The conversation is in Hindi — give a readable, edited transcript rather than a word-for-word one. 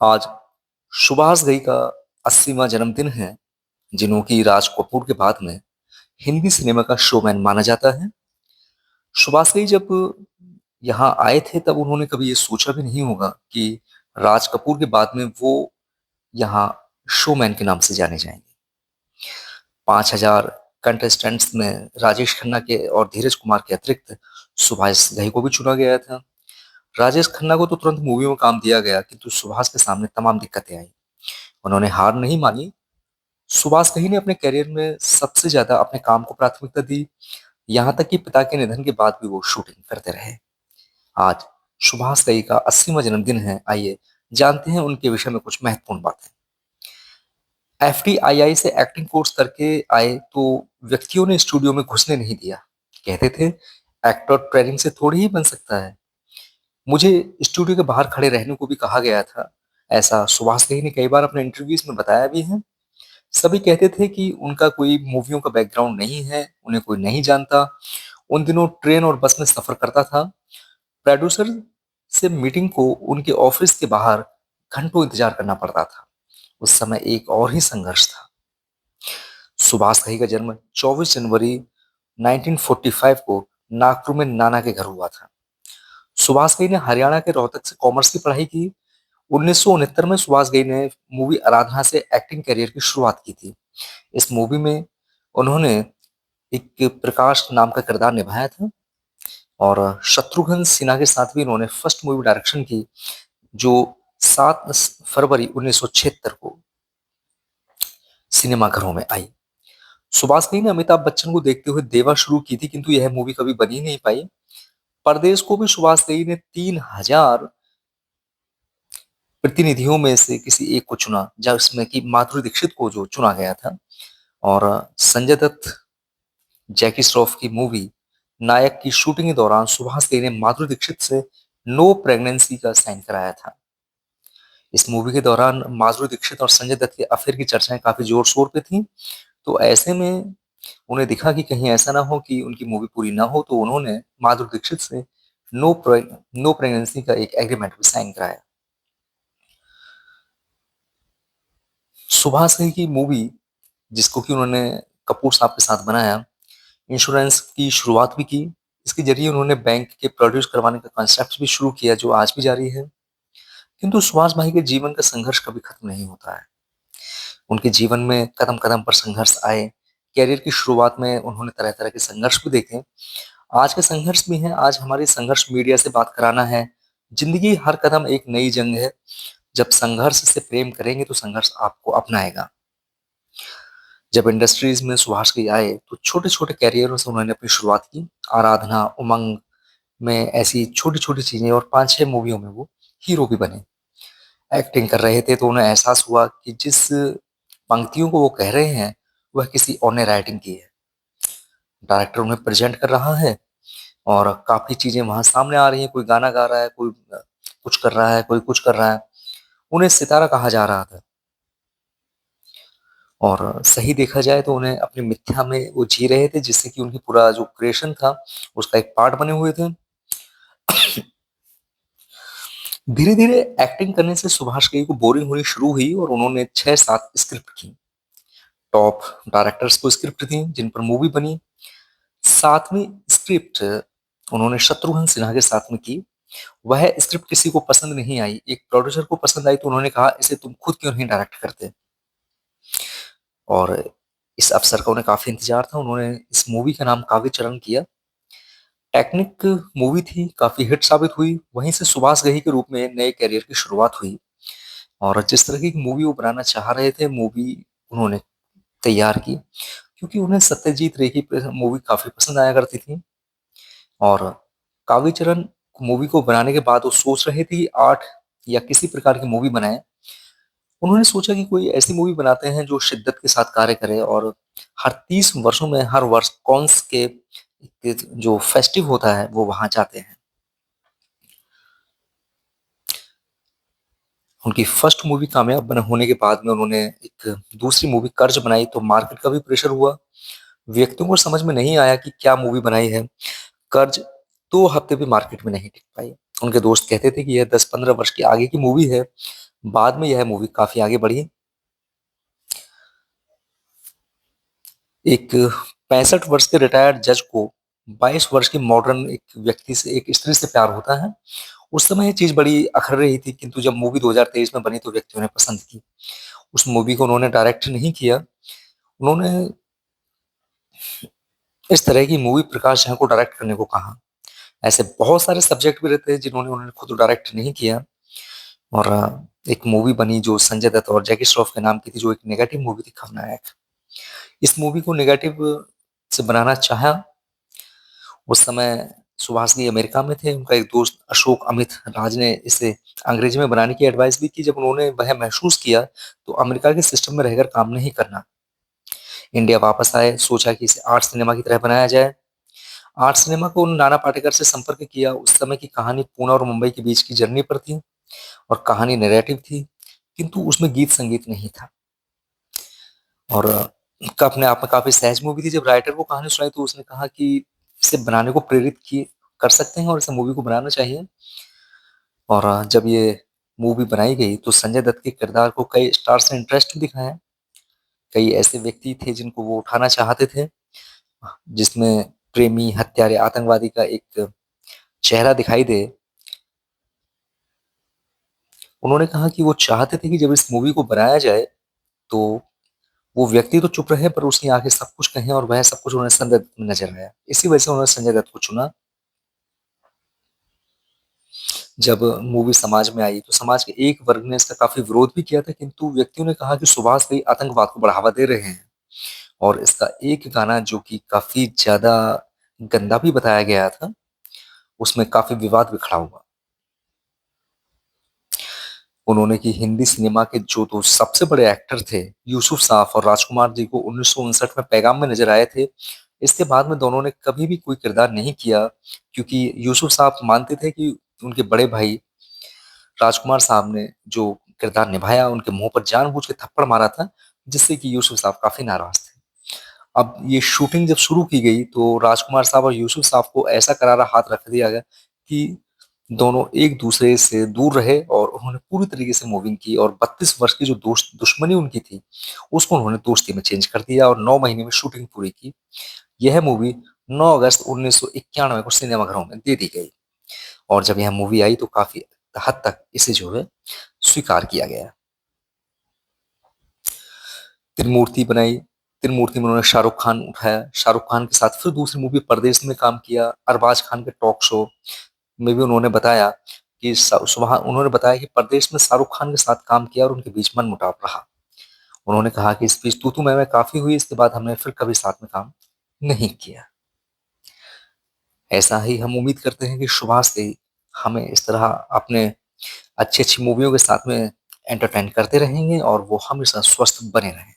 आज सुभाष घई का 80वां जन्मदिन है, जिन्हों राज कपूर के बाद में हिंदी सिनेमा का शोमैन माना जाता है। सुभाष घई जब यहाँ आए थे तब उन्होंने कभी ये सोचा भी नहीं होगा कि राज कपूर के बाद में वो यहाँ शोमैन के नाम से जाने जाएंगे। 5,000 कंटेस्टेंट्स में राजेश खन्ना के और धीरज कुमार के अतिरिक्त सुभाष घई को भी चुना गया था। राजेश खन्ना को तो तुरंत मूवी में काम दिया गया, किंतु सुभाष के सामने तमाम दिक्कतें आई। उन्होंने हार नहीं मानी। सुभाष घई ने अपने करियर में सबसे ज्यादा अपने काम को प्राथमिकता दी, यहाँ तक कि पिता के निधन के बाद भी वो शूटिंग करते रहे। आज सुभाष घई का 80वां जन्मदिन है। आइए जानते हैं उनके विषय में कुछ महत्वपूर्ण बातें। एफटीआईआई से एक्टिंग कोर्स करके आए तो व्यक्तियों ने स्टूडियो में घुसने नहीं दिया। कहते थे एक्टर ट्रेनिंग से थोड़ी ही बन सकता है। मुझे स्टूडियो के बाहर खड़े रहने को भी कहा गया था। ऐसा सुभाष घई ने कई बार अपने इंटरव्यूज में बताया भी है। सभी कहते थे कि उनका कोई मूवियों का बैकग्राउंड नहीं है, उन्हें कोई नहीं जानता। उन दिनों ट्रेन और बस में सफर करता था। प्रोड्यूसर से मीटिंग को उनके ऑफिस के बाहर घंटों इंतजार करना पड़ता था। उस समय एक और ही संघर्ष था। सुभाष घई का जन्म 24 जनवरी 1945 को नागपुर में नाना के घर हुआ था। सुभाष घई ने हरियाणा के रोहतक से कॉमर्स की पढ़ाई की। 1969 में सुभाष घई ने मूवी आराधना से एक्टिंग करियर की शुरुआत की थी। इस मूवी में उन्होंने एक प्रकाश नाम का किरदार निभाया था और शत्रुघ्न सिन्हा के साथ भी इन्होंने फर्स्ट मूवी डायरेक्शन की, जो 7 फरवरी 1976 को सिनेमाघरों में आई। सुभाष घई ने अमिताभ बच्चन को देखते हुए देवा शुरू की थी, किंतु यह मूवी कभी बन ही नहीं पाई। परदेश को भी सुभाष घई ने 3,000 प्रतिनिधियों में से किसी एक को चुना, जिसमें कि माधुरी दीक्षित को जो चुना गया था। और संजय दत्त जैकी श्रॉफ की मूवी नायक की शूटिंग के दौरान सुभाष घई ने माधुरी दीक्षित से नो प्रेगनेंसी का साइन कराया था। इस मूवी के दौरान माधुरी दीक्षित और संजय दत्त के अफेयर की चर्चाएं काफी जोर शोर पे थी। तो ऐसे में उन्हें दिखा कि कहीं ऐसा ना हो कि उनकी मूवी पूरी ना हो, तो उन्होंने माधुरी दीक्षित से नो नो प्रेगनेंसी का एक एग्रीमेंट भी साइन कराया। सुभाष घई की मूवी, जिसको कि उन्होंने कपूर साहब के साथ बनाया, इंश्योरेंस की शुरुआत भी की। इसके जरिए उन्होंने बैंक के प्रोड्यूस करवाने का कॉन्सेप्ट भी शुरू किया, जो आज भी जारी है। किंतु सुभाष भाई के जीवन का संघर्ष कभी खत्म नहीं होता है। उनके जीवन में कदम कदम पर संघर्ष आए। कैरियर की शुरुआत में उन्होंने तरह तरह के संघर्ष भी देखे। आज के संघर्ष भी हैं। आज हमारी संघर्ष मीडिया से बात कराना है। जिंदगी हर कदम एक नई जंग है। जब संघर्ष से प्रेम करेंगे तो संघर्ष आपको अपनाएगा। जब इंडस्ट्रीज में सुभाष घई आए तो छोटे छोटे कैरियरों से उन्होंने अपनी शुरुआत की। आराधना, उमंग में ऐसी छोटी छोटी चीजें और 5-6 मूवियों में वो हीरो भी बने। एक्टिंग कर रहे थे तो उन्हें एहसास हुआ कि जिस पंक्तियों को वो कह रहे हैं वह किसी और ने राइटिंग की है। डायरेक्टर उन्हें प्रेजेंट कर रहा है और काफी चीजें वहां सामने आ रही हैं। कोई गाना गा रहा है, कोई कुछ कर रहा है, कोई कुछ कर रहा है। उन्हें सितारा कहा जा रहा था और सही देखा जाए तो उन्हें अपनी मिथ्या में वो जी रहे थे, जिससे कि उनकी पूरा जो क्रिएशन था उसका एक पार्ट बने हुए थे। धीरे धीरे एक्टिंग करने से सुभाष घई को बोरिंग होनी शुरू हुई और उन्होंने 6-7 स्क्रिप्ट की। टॉप डायरेक्टर्स को स्क्रिप्ट थी जिन पर मूवी बनी। 7वीं स्क्रिप्ट उन्होंने शत्रुघ्न सिन्हा के साथ में की। वह स्क्रिप्ट किसी को पसंद नहीं आई। एक प्रोड्यूसर को पसंद आई तो उन्होंने कहा इसे तुम खुद क्यों नहीं डायरेक्ट करते। और इस अवसर का उन्हें काफी इंतजार था। उन्होंने इस मूवी का नाम काव्य चरण किया। टेक्निक मूवी थी, काफी हिट साबित हुई। वहीं से सुभाष घई के रूप में नए करियर की शुरुआत हुई और जिस तरह की मूवी वो बनाना चाह रहे थे, मूवी उन्होंने तैयार की, क्योंकि उन्हें सत्यजीत रे की मूवी काफी पसंद आया करती थी। और काव्यचरण मूवी को बनाने के बाद वो सोच रहे थे कि आर्ट या किसी प्रकार की मूवी बनाएं। उन्होंने सोचा कि कोई ऐसी मूवी बनाते हैं जो शिद्दत के साथ कार्य करे और हर 30 वर्षों में हर वर्ष कॉन्स के जो फेस्टिव होता है वो वहां जाते हैं। उनकी फर्स्ट मूवी कामयाब बन होने के बाद में उन्होंने एक दूसरी मूवी कर्ज बनाई, तो मार्केट का भी प्रेशर हुआ। व्यक्तियों को समझ में नहीं आया कि क्या मूवी बनाई है। कर्ज 2 हफ्ते भी मार्केट में नहीं टिक पाई। उनके दोस्त कहते थे कि यह 10-15 वर्ष की आगे की मूवी है। बाद में यह मूवी काफ़ी आगे बढ़ी। एक 65 वर्ष के रिटायर्ड जज को 22 वर्ष की मॉडर्न एक व्यक्ति से, एक स्त्री से प्यार होता है। उस समय ये चीज़ बड़ी अखर रही थी, किंतु जब मूवी 2023 में बनी तो व्यक्तियों ने पसंद की। उस मूवी को उन्होंने डायरेक्ट नहीं किया, उन्होंने इस तरह की मूवी प्रकाश झा को डायरेक्ट करने को कहा। ऐसे बहुत सारे सब्जेक्ट भी रहते हैं जिन्होंने उन्होंने खुद डायरेक्ट नहीं किया। और एक मूवी बनी जो संजय दत्त और जैकी श्रॉफ के नाम की थी, जो एक नेगेटिव मूवी थी, खलनायक। इस मूवी को नेगेटिव से बनाना चाहा। उस समय सुभाष घई अमेरिका में थे, उनका एक दोस्त अशोक अमित राज ने इसे अंग्रेजी में बनाने की एडवाइस भी की। जब उन्होंने वह महसूस किया तो अमेरिका के सिस्टम में रहकर काम नहीं करना, इंडिया वापस आए, सोचा कि इसे आर्ट सिनेमा की तरह बनाया जाए। आर्ट सिनेमा को उन्होंने नाना पाटेकर से संपर्क किया। उस समय की कहानी पुणे और मुंबई के बीच की जर्नी पर थी और कहानी नैरेटिव थी, किंतु उसमें गीत संगीत नहीं था। और का अपने आप में काफी सहज मूवी थी। जब राइटर को कहानी सुनाई तो उसने कहा कि इसे बनाने को प्रेरित किए कर सकते हैं और इसे मूवी को बनाना चाहिए। और जब ये मूवी बनाई गई तो संजय दत्त के किरदार को कई स्टार्स ने इंटरेस्ट भी दिखाया। कई ऐसे व्यक्ति थे जिनको वो उठाना चाहते थे, जिसमें प्रेमी, हत्यारे, आतंकवादी का एक चेहरा दिखाई दे। उन्होंने कहा कि वो चाहते थे कि जब इस मूवी को बनाया जाए तो वो व्यक्ति तो चुप रहे पर उसकी आंखें सब कुछ कहें, और वह सब कुछ उन्हें संजय दत्त में नजर आया। इसी वजह से उन्होंने संजय दत्त को चुना। जब मूवी समाज में आई तो समाज के एक वर्ग ने इसका काफी विरोध भी किया था, किंतु व्यक्तियों ने कहा कि सुभाष घई आतंकवाद को बढ़ावा दे रहे हैं। और इसका एक गाना जो कि काफी ज्यादा गंदा भी बताया गया था, उसमें काफी विवाद भी खड़ा हुआ। उन्होंने की हिंदी सिनेमा के जो दो सबसे बड़े एक्टर थे, यूसुफ साहब और राजकुमार जी, को 1959 में पैगाम में नजर आए थे। इसके बाद में दोनों ने कभी भी कोई किरदार नहीं किया, क्योंकि यूसुफ साहब मानते थे कि उनके बड़े भाई राजकुमार साहब ने जो किरदार निभाया, उनके मुंह पर जानबूझ के थप्पड़ मारा था, जिससे कि यूसुफ साहब काफी नाराज थे। अब ये शूटिंग जब शुरू की गई तो राजकुमार साहब और यूसुफ साहब को ऐसा करारा हाथ रख दिया गया कि दोनों एक दूसरे से दूर रहे, और उन्होंने पूरी तरीके से मूविंग की। और 32 वर्ष की जो दोस्त दुश्मनी उनकी थी, उसको उन्होंने दोस्ती में चेंज कर दिया और 9 महीने में शूटिंग पूरी की। यह मूवी 9 अगस्त 1991 को सिनेमाघरों में दे दी गई। और जब यह मूवी आई तो काफी हद तक इसे जो है स्वीकार किया गया। त्रिमूर्ति बनाई। त्रिमूर्ति में उन्होंने शाहरुख खान उठाया। शाहरुख खान के साथ फिर दूसरी मूवी परदेश में काम किया। अरबाज खान के टॉक शो में भी उन्होंने बताया कि सुबह उन्होंने बताया कि परदेश में शाहरुख खान के साथ काम किया और उनके बीच मनमुटाव रहा। उन्होंने कहा कि इस बीच तू मैं काफी हुई, इसके बाद हमने फिर कभी साथ में काम नहीं किया। ऐसा ही हम उम्मीद करते हैं कि सुभाष से हमें इस तरह अपने अच्छी अच्छी मूवियों के साथ में एंटरटेन करते रहेंगे और वो हमेशा स्वस्थ बने रहें।